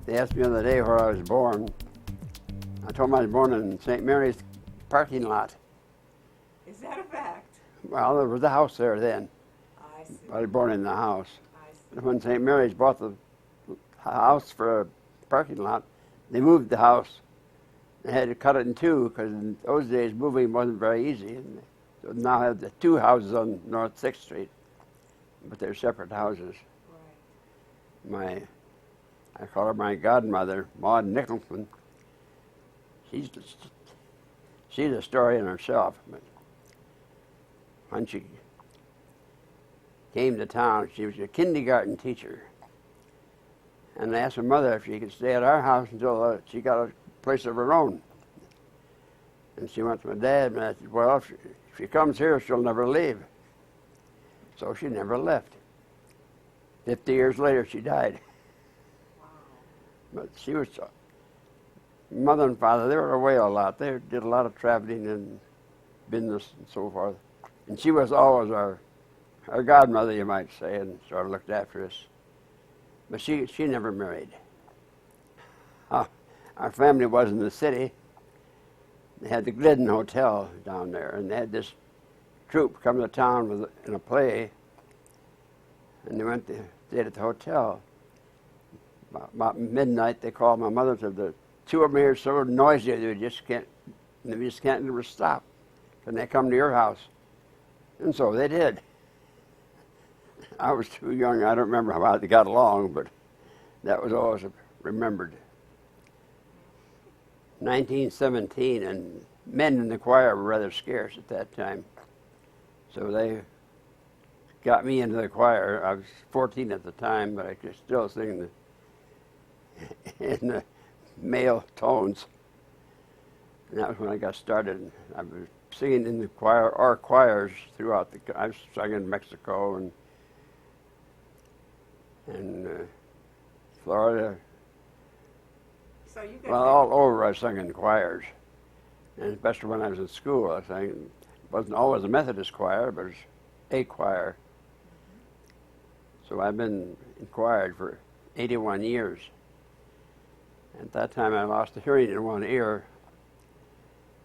They asked me the other day where I was born. I told them I was born in St. Mary's parking lot. Is that a fact? Well, there was a house there then. I see. I was born in the house. I see. But when St. Mary's bought the house for a parking lot, they moved the house. They had to cut it in two because in those days moving wasn't very easy. And so now I have the two houses on North 6th Street, but they're separate houses. Right. I call her my godmother, Maude Nicholson. She's a story in herself. But when she came to town, she was a kindergarten teacher. And I asked her mother if she could stay at our house until she got a place of her own. And she went to my dad, and I said, well, if she comes here, she'll never leave. So she never left. 50 years later, she died. Wow. But she was, mother and father, they were away a lot. They did a lot of traveling and business and so forth. And she was always our godmother, you might say, and sort of looked after us. But she never married. Our family was in the city. They had the Glidden Hotel down there, and they had this troupe come to town in a play, and they went to stay at the hotel. About midnight, they called my mother and said, the two of them here are so noisy, they just can't ever stop. Can they come to your house? And so they did. I was too young. I don't remember how they got along, but that was always remembered. 1917, and men in the choir were rather scarce at that time. So they got me into the choir. I was 14 at the time, but I could still sing in the male tones. And that was when I got started. I was singing in the choir, or choirs throughout I sang in Mexico and Florida. So you got all over I sang in choirs. And especially when I was in school, I sang, it wasn't always a Methodist choir, but it was a choir. So I've been in choir for 81 years. At that time I lost the hearing in one ear.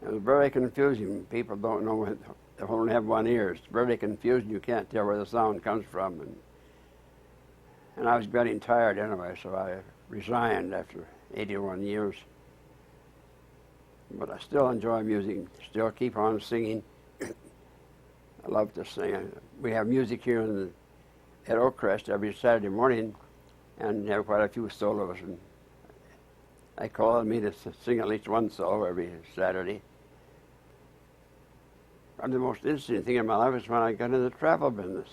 It was very confusing. People don't know when they only have one ear. It's very confusing. You can't tell where the sound comes from. And I was getting tired anyway, so I resigned after 81 years. But I still enjoy music, still keep on singing. I love to sing. We have music here at Crest every Saturday morning, and have quite a few solos. And they call on me to sing at least one solo every Saturday. And the most interesting thing in my life is when I got into the travel business.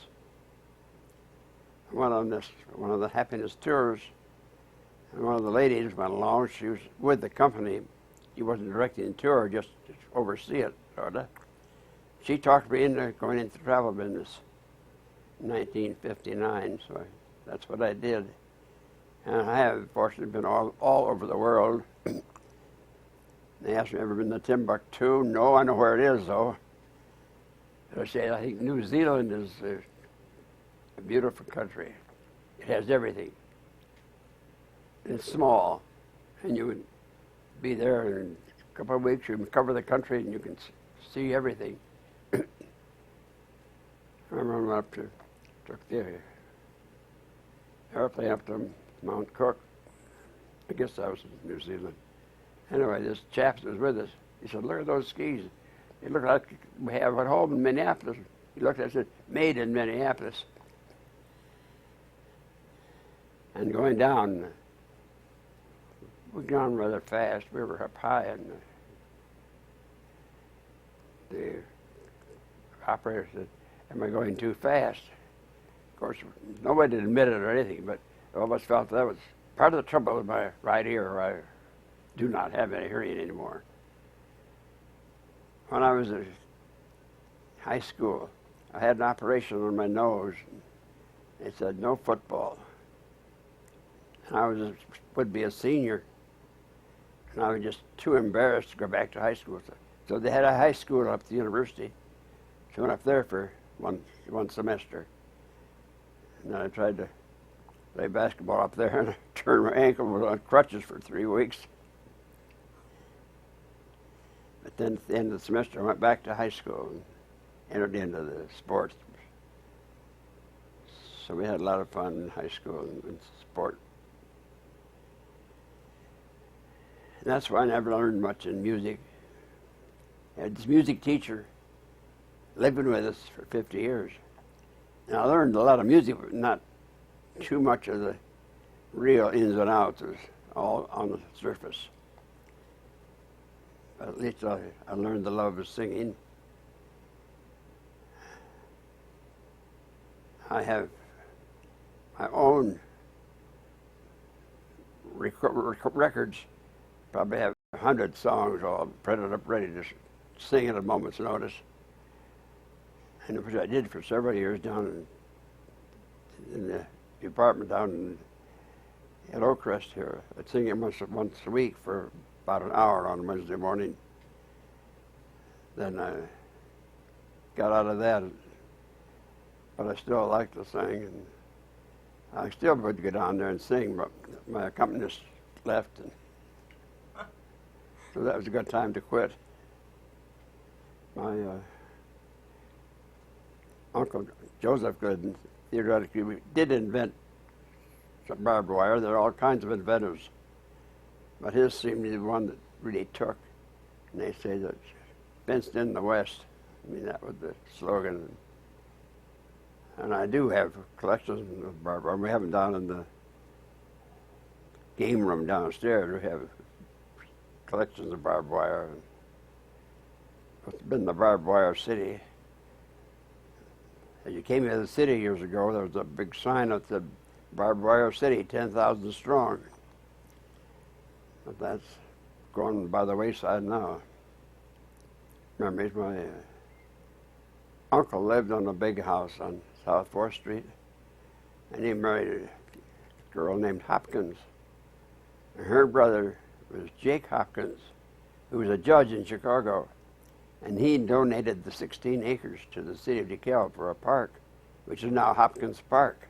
One of the happiness tours, and one of the ladies went along. She was with the company. She wasn't directing the tour, just to oversee it, sort of. She talked me into going into the travel business in 1959, so that's what I did. And I have, fortunately, been all over the world. They asked me, ever been to Timbuktu? No, I know where it is, though. I say, I think New Zealand is a beautiful country. It has everything. It's small, and you would be there in a couple of weeks. You can cover the country, and you can see everything. I remember when I took the airplane up to Mount Cook. I guess that was in New Zealand. Anyway, this chap that was with us, he said, look at those skis. They look like we have at home in Minneapolis. He looked at it and said, made in Minneapolis. And going down, we'd gone rather fast. We were up high, and the operator said, am I going too fast? Of course, nobody admitted it or anything, but I almost felt that was part of the trouble with my right ear, where I do not have any hearing anymore. When I was in high school, I had an operation on my nose. They said, no football. And I would be a senior, and I was just too embarrassed to go back to high school. So they had a high school up at the university. So I went up there for one semester. And then I tried to play basketball up there, and I turned my ankle, was on crutches for 3 weeks. But then at the end of the semester, I went back to high school and entered into the sports. So we had a lot of fun in high school and sport. And that's why I never learned much in music. I had this music teacher living with us for 50 years. And I learned a lot of music, but not too much of the real ins and outs. It was all on the surface. But at least I learned the love of singing. I have my own records, probably have 100 songs all printed up ready to sing at a moment's notice. And which I did for several years down in the department down at Crest here. I'd sing it once a week for about an hour on Wednesday morning. Then I got out of that, but I still like to sing, and I still would go down there and sing, but my accompanist left, and so that was a good time to quit. My Uncle Joseph Glidden theoretically did invent some barbed wire. There are all kinds of inventors, but his seemed to be the one that really took. And they say that fenced in the West. I mean, that was the slogan. And I do have collections of barbed wire. We have them down in the game room downstairs. We have collections of barbed wire. It's been the barbed wire city. As you came into the city years ago, there was a big sign that said Barbed Wire City, 10,000 strong. But that's gone by the wayside now. Remember, my uncle lived on a big house on South 4th Street, and he married a girl named Hopkins. And her brother was Jake Hopkins, who was a judge in Chicago. And he donated the 16 acres to the city of Dekalb for a park, which is now Hopkins Park.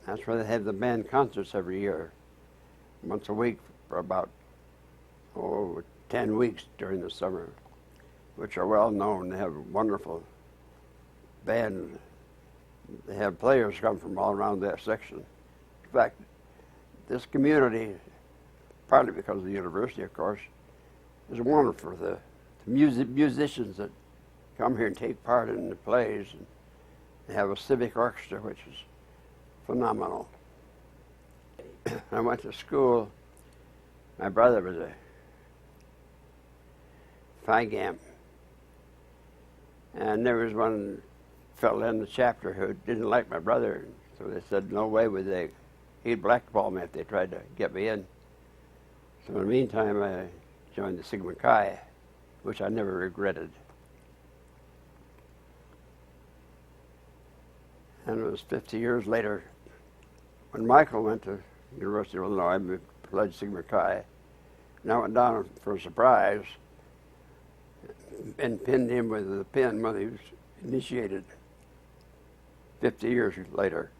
That's where they have the band concerts every year, once a week for about 10 weeks during the summer, which are well known. They have a wonderful band. They have players come from all around that section. In fact, this community, partly because of the university, of course, is wonderful for the musicians that come here and take part in the plays. And they have a civic orchestra, which is phenomenal. I went to school. My brother was a Phi-Gam. And there was one fellow in the chapter who didn't like my brother. So they said, no way would they. He'd blackball me if they tried to get me in. So in the meantime, I joined the Sigma Chi, which I never regretted. And it was 50 years later when Michael went to University of Illinois, pledged Sigma Chi, and I went down for a surprise and pinned him with the pin when he was initiated 50 years later.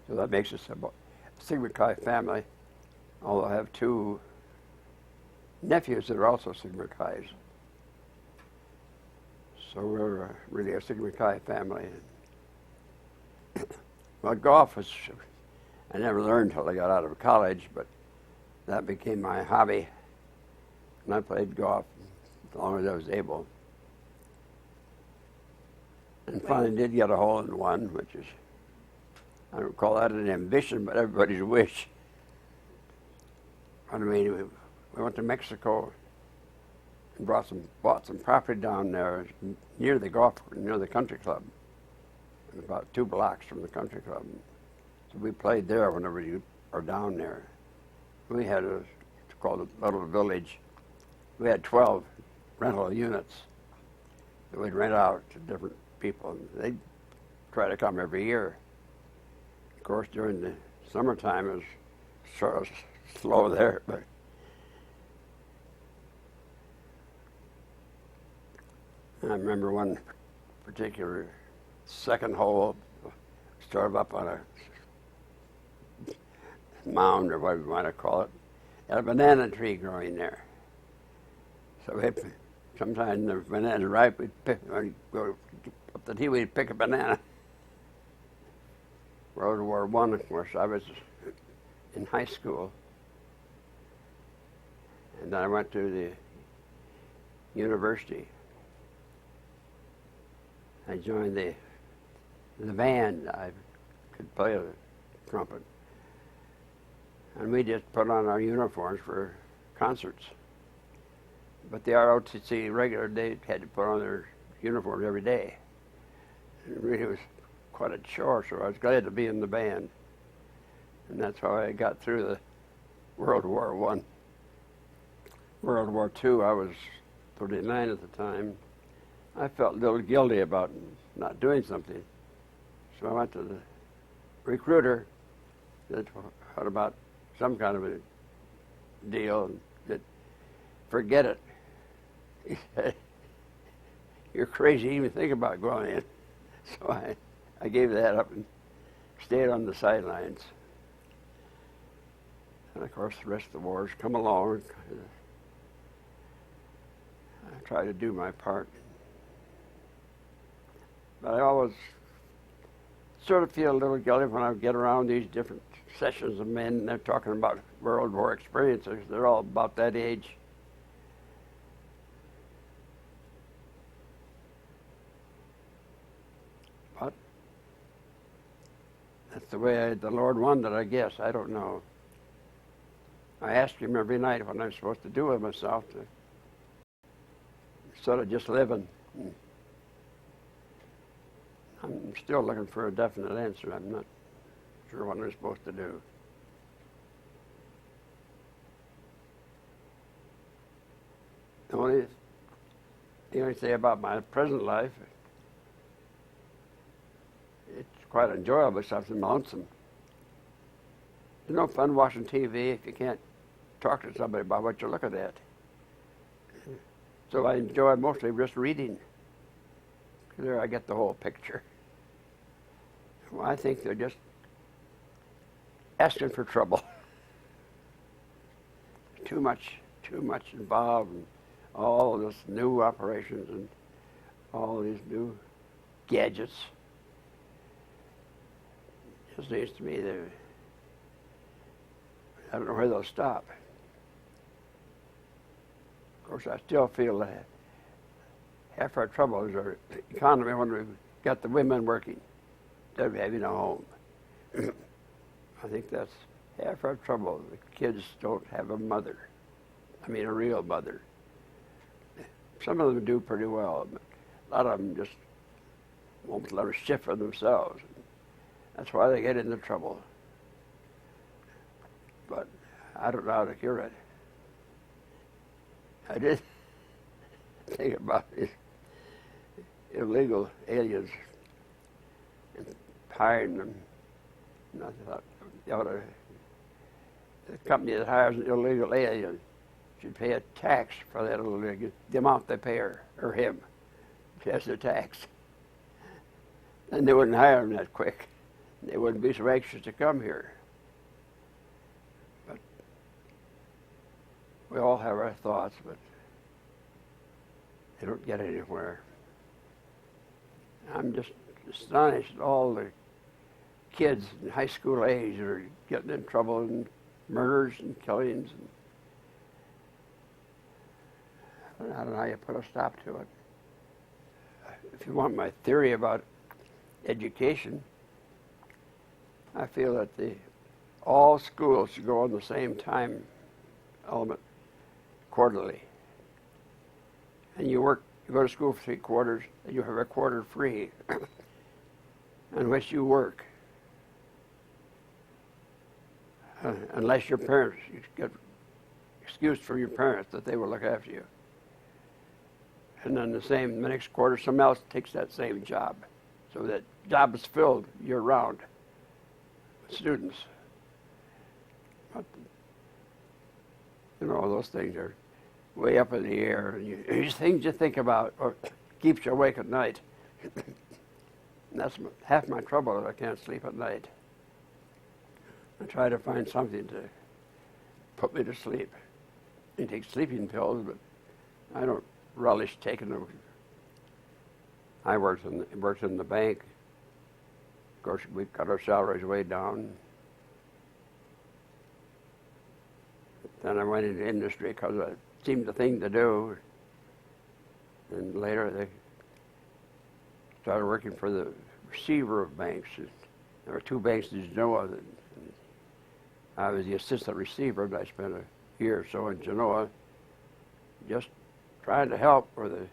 So that makes us a Sigma Chi family, although I have 2 nephews that are also Sigma Chi's. So we're really a Sigma Chi family. Well, golf was, I never learned until I got out of college, but that became my hobby. And I played golf as long as I was able. And finally did get a hole in one, which is, I don't call that an ambition, but everybody's wish. I mean, we went to Mexico and bought some property down there near the country club, about 2 blocks from the country club. So we played there whenever you are down there. We had it's called a little village. We had 12 rental units that we'd rent out to different people. They'd try to come every year. Of course, during the summertime, it was sort of slow there, but I remember one particular second hole sort of up on a mound or whatever you want to call it, had a banana tree growing there. So sometimes when the banana's ripe, we'd go up the tree, we'd pick a banana. World War I, of course, I was in high school. And then I went to the university. I joined the band. I could play the trumpet. And we just put on our uniforms for concerts. But the ROTC regular, they had to put on their uniforms every day. And it really was quite a chore, so I was glad to be in the band. And that's how I got through the World War I. World War II, I was 39 at the time. I felt a little guilty about not doing something. So I went to the recruiter, said, what about some kind of a deal? And said, forget it. He said, you're crazy to even think about going in. So I gave that up and stayed on the sidelines. And of course, the rest of the wars come along. I try to do my part. But I always sort of feel a little guilty when I get around these different sessions of men and they're talking about World War experiences. They're all about that age. But that's the way the Lord wanted it, I guess. I don't know. I ask him every night what I'm supposed to do with myself to instead of just living. I'm still looking for a definite answer. I'm not sure what I'm supposed to do. The only thing I say about my present life, it's quite enjoyable, it's something lonesome. It's no fun watching TV if you can't talk to somebody about what you're looking at. So I enjoy mostly just reading. There I get the whole picture. Well, I think they're just asking for trouble. Too much involved in all this new operations and all these new gadgets. It just seems to me that I don't know where they'll stop. Of course, I still feel that half our trouble is our economy when we've got the women working instead of having a home. I think that's half our trouble. The kids don't have a mother. I mean, a real mother. Some of them do pretty well, but a lot of them just won't let us shift for themselves. That's why they get into trouble. But I don't know how to cure it. I did think about these illegal aliens and hiring them. And I thought, the company that hires an illegal alien should pay a tax for that illegal, the amount they pay her or him. That's the tax. And they wouldn't hire them that quick. They wouldn't be so anxious to come here. But we all have our thoughts, but they don't get anywhere. I'm just astonished at all the kids in high school age that are getting in trouble and murders and killings. And I don't know how you put a stop to it. If you want my theory about education, I feel that all schools should go on the same time element quarterly. And you go to school for 3 quarters, and you have a quarter free in which you work. Unless your parents, you get excused from your parents that they will look after you. And then the next quarter, someone else takes that same job. So that job is filled year-round with students. But, those things are way up in the air. And these things you think about or keeps you awake at night. And that's half my trouble, that I can't sleep at night. I try to find something to put me to sleep. I take sleeping pills, but I don't relish taking them. I worked in the bank. Of course, we cut our salaries way down. Then I went into industry because it seemed the thing to do. And later they started working for the receiver of banks. There were 2 banks in Genoa. I was the assistant receiver, and I spent a year or so in Genoa just trying to help where they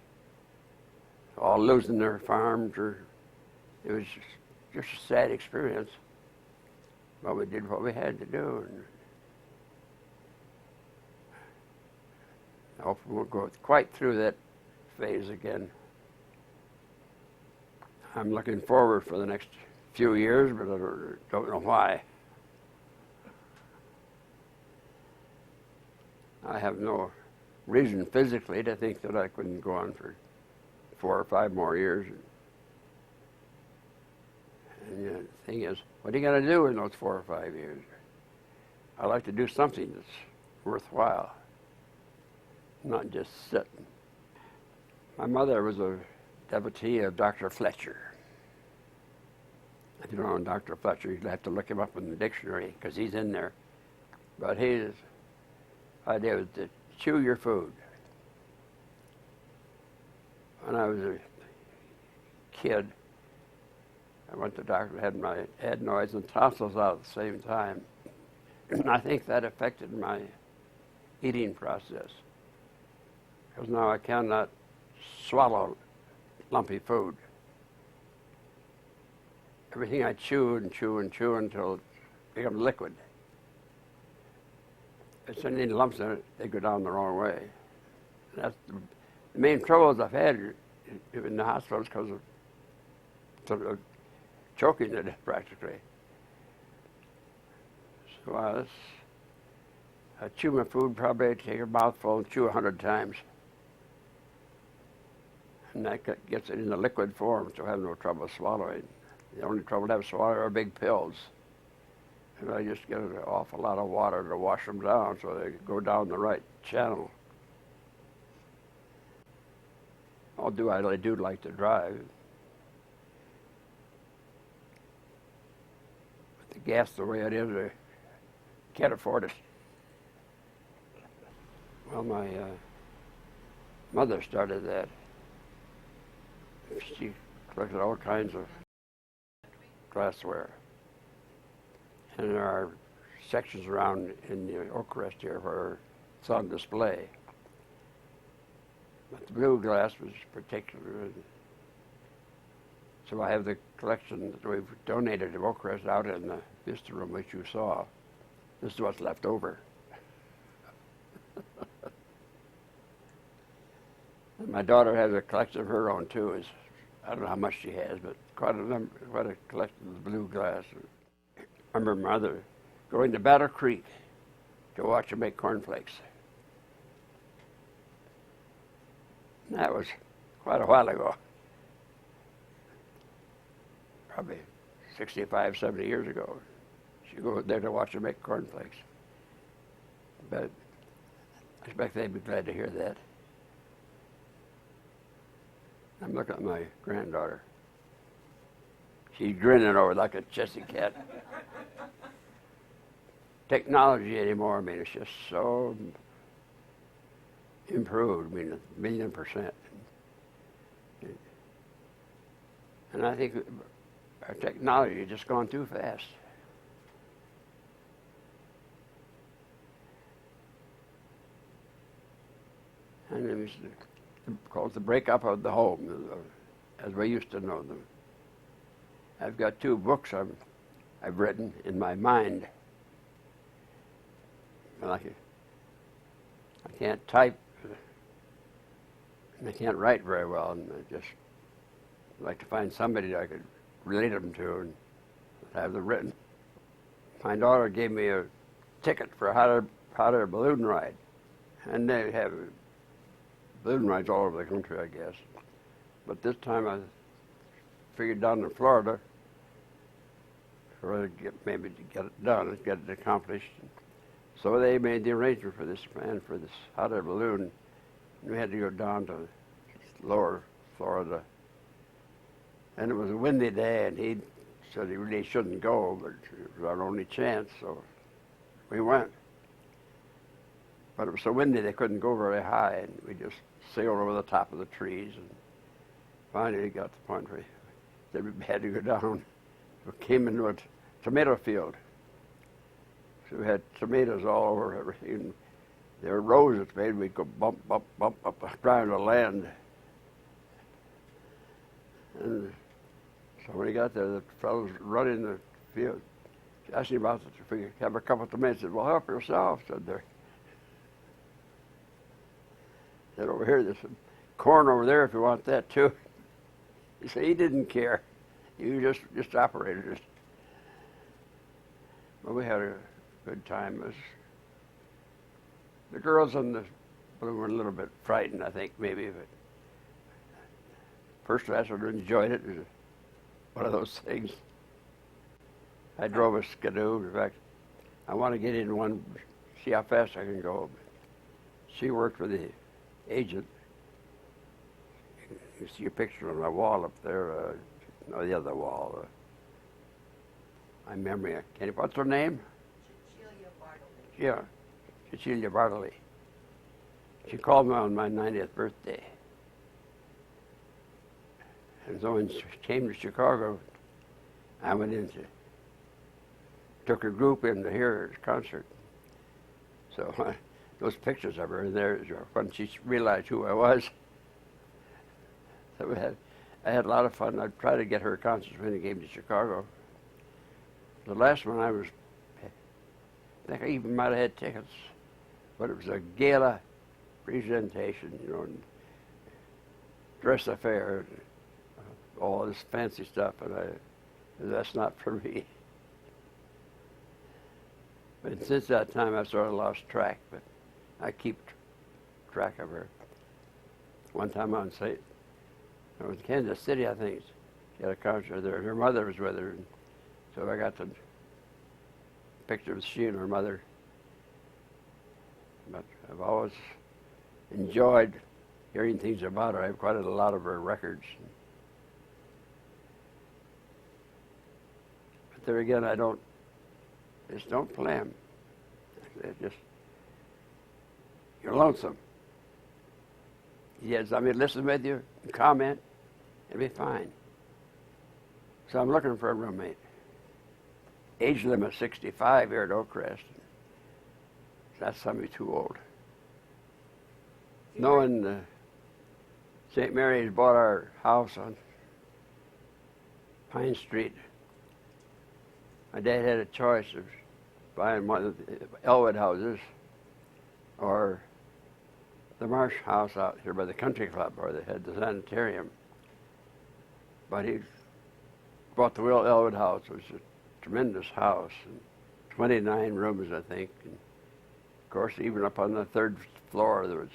all losing their farms. It was just a sad experience. But we did what we had to do. And I hope we won't go quite through that phase again. I'm looking forward for the next few years, but I don't know why. I have no reason physically to think that I couldn't go on for 4 or 5 more years. And the thing is, what are you going to do in those 4 or 5 years? I like to do something that's worthwhile, not just sit. My mother was a devotee of Dr. Fletcher. If you don't know Dr. Fletcher, you'd have to look him up in the dictionary because he's in there. But his idea was to chew your food. When I was a kid, I went to the doctor, had my adenoids and tonsils out at the same time. And I think that affected my eating process. Because now I cannot swallow lumpy food. Everything I chew and chew and chew until it becomes liquid. If there's any lumps in it, they go down the wrong way. And that's the main troubles I've had in the hospital is because of sort of choking to death practically. So I chew my food, probably take a mouthful and chew 100 times. And that gets it in the liquid form, so I have no trouble swallowing. The only trouble I have swallowing are big pills. And I just get an awful lot of water to wash them down so they go down the right channel. Although I do like to drive. But the gas the way it is, I can't afford it. Well, my mother started that. She collected all kinds of glassware. And there are sections around in the Crest here where it's on display. But the blue glass was particular. So I have the collection that we've donated to Crest out in the vista room, which you saw. This is what's left over. And my daughter has a collection of her own too. I don't know how much she has, but quite a collection of blue glass. I remember my mother going to Battle Creek to watch her make cornflakes. And that was quite a while ago. Probably 65, 70 years ago. She'd go there to watch her make cornflakes. But I expect they'd be glad to hear that. I'm looking at my granddaughter. She's grinning over like a chessy cat. Technology anymore, I mean, it's just so improved, I mean, 1,000,000%. And I think our technology has just gone too fast. And it was called the breakup of the home, as we used to know them. I've got 2 books I've written in my mind. I can't type, and I can't write very well, and I just like to find somebody that I could relate them to and have them written. My daughter gave me a ticket for a hot air balloon ride, and they have balloon rides all over the country, I guess. But this time I figured down in Florida, or maybe to get it done, get it accomplished. So they made the arrangement for this man for this hot air balloon. We had to go down to lower Florida. And it was a windy day, and he said he really shouldn't go, but it was our only chance, so we went. But it was so windy they couldn't go very high, and we just sailed over the top of the trees, and finally got to the point where we had to go down. We came into a tomato field. So we had tomatoes all over everything. There were rows of tomatoes. We'd go bump, bump, bump up, trying to land. And so when he got there, the fellows running the field asked him about it. If we could have a couple of tomatoes, he said, well, help yourself, said there. Said, over here, there's some corn over there if you want that too. He said he didn't care. You just operated it. Well, we had a good time. The girls on the balloon were a little bit frightened, I think, maybe, but first class would have enjoyed it. It was one of those things. I drove a Skidoo. In fact, I want to get in one, see how fast I can go. She worked for the agent. You see a picture on my wall up there. No, the other wall. My memory. What's her name? Cecilia Bartley. Yeah, Cecilia Bartley. She called me on my 90th birthday. And so when she came to Chicago, I went in took her group in to hear her concert. So those pictures of her in there, when she realized who I was. So I had a lot of fun. I'd try to get her concerts when he came to Chicago. The last one I think I even might have had tickets, but it was a gala presentation, and dress affair, and all this fancy stuff, and that's not for me. But since that time, I sort of lost track, but I keep track of her. One time on site, I was in Kansas City, I think. She had a concert there, and her mother was with her. And so I got the picture of she and her mother. But I've always enjoyed hearing things about her. I have quite a lot of her records. But there again, I just don't play them. You're lonesome. Yes, I mean, listen with you, comment, it'll be fine. So I'm looking for a roommate. Age limit 65 here at Oak Crest. That's somebody too old. Knowing St. Mary's bought our house on Pine Street, my dad had a choice of buying one of the Elwood houses or the Marsh house out here by the country club where they had the sanitarium. But he bought the Will Elwood house, which was a tremendous house, and 29 rooms, I think. And of course, even up on the third floor, there was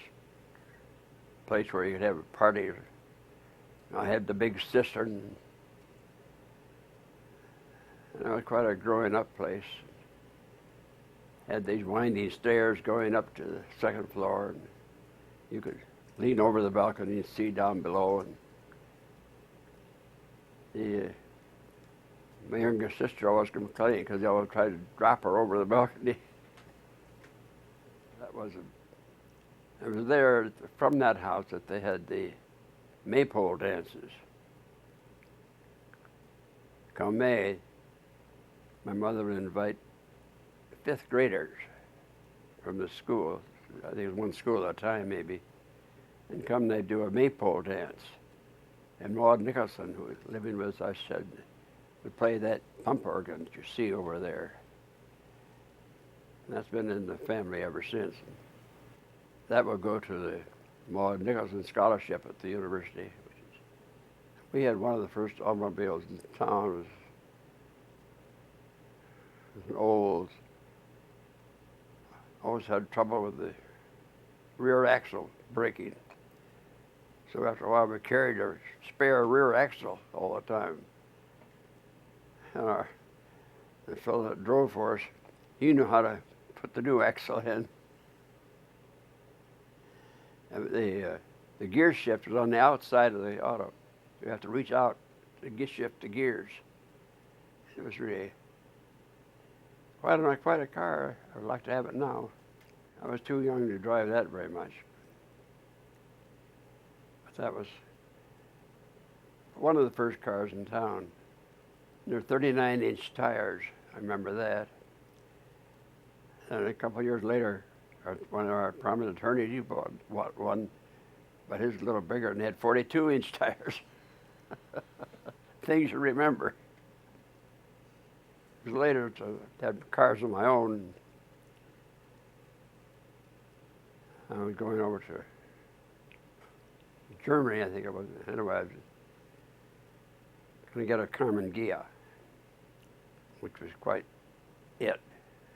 a place where you could have a party. I had the big cistern, and it was quite a growing up place. Had these winding stairs going up to the second floor, and you could lean over the balcony and see down below. And my younger sister always complained because they always tried to drop her over the balcony. It was there from that house that they had the Maypole dances. Come May, my mother would invite fifth graders from the school. I think it was one school at a time, maybe. And come, they'd do a Maypole dance. And Maude Nicholson, who was living with us, said, would play that pump organ that you see over there. And that's been in the family ever since. That will go to the Maude Nicholson Scholarship at the university. We had one of the first automobiles in town. It was an old, always had trouble with the rear axle braking. So after a while, we carried a spare rear axle all the time. And the fellow that drove for us, he knew how to put the new axle in. And the gear shift was on the outside of the auto. You have to reach out to shift the gears. It was really quite a car. I would like to have it now. I was too young to drive that very much. But that was one of the first cars in town. They're 39-inch tires. I remember that. And a couple of years later, one of our prominent attorneys, he bought one, but his was a little bigger, and they had 42-inch tires. Things you remember. It was later to have cars of my own. I was going over to Germany, I think it was. Anyway, I was going to get a Karman Ghia, which was quite it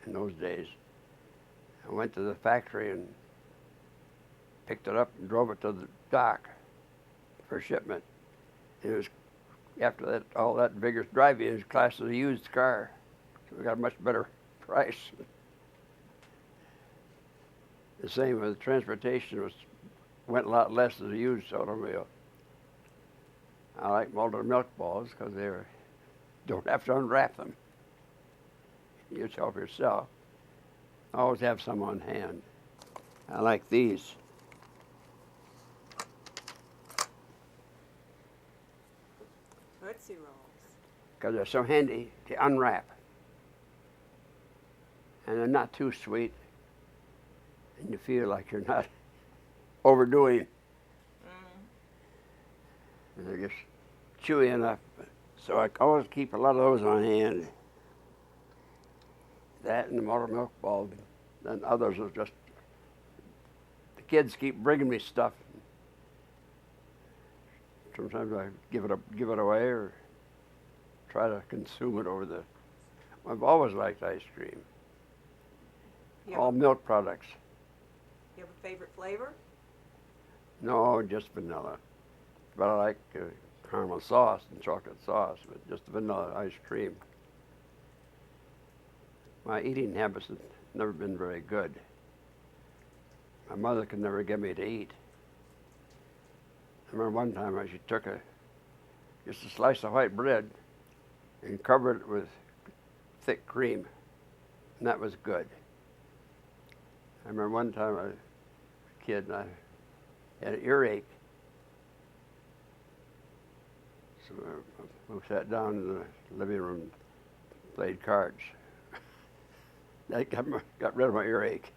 in those days. I went to the factory and picked it up and drove it to the dock for shipment. It was, after that, all that vigorous driving, it was classed as a used car. So we got a much better price. The same with transportation, went a lot less as a used automobile. I like Malted milk balls because they don't have to unwrap them. You just help yourself. I always have some on hand. I like these. Tootsie Rolls. Because they're so handy to unwrap. And they're not too sweet. And you feel like you're not overdoing. And they're just chewy enough. So I always keep a lot of those on hand. That and the Malted milk ball. Then others are just, the kids keep bringing me stuff. Sometimes I give it away or try to consume it over the. I've always liked ice cream. All milk products. You have a favorite flavor? No, just vanilla. But I like caramel sauce and chocolate sauce, but just vanilla ice cream. My eating habits have never been very good. My mother could never get me to eat. I remember one time she took just a slice of white bread and covered it with thick cream, and that was good. I remember one time I was a kid and I had an earache. So we sat down in the living room, played cards. That got rid of my earache.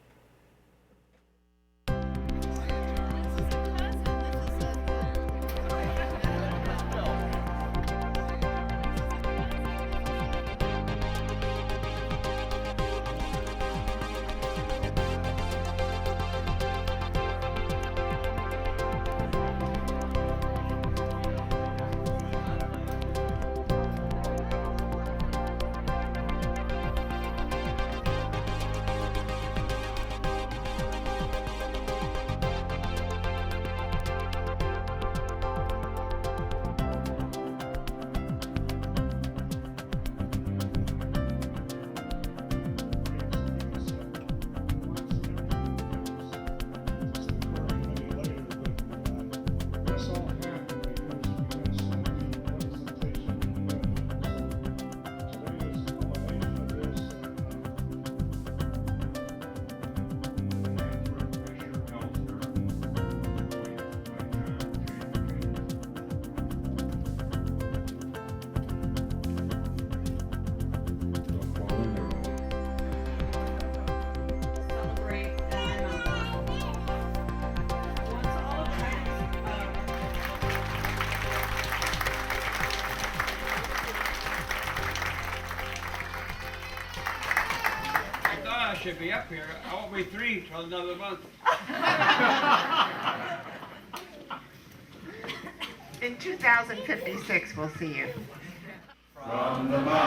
Should be up here. I won't be 3 till another month. In 2056, we'll see you. From the mountains.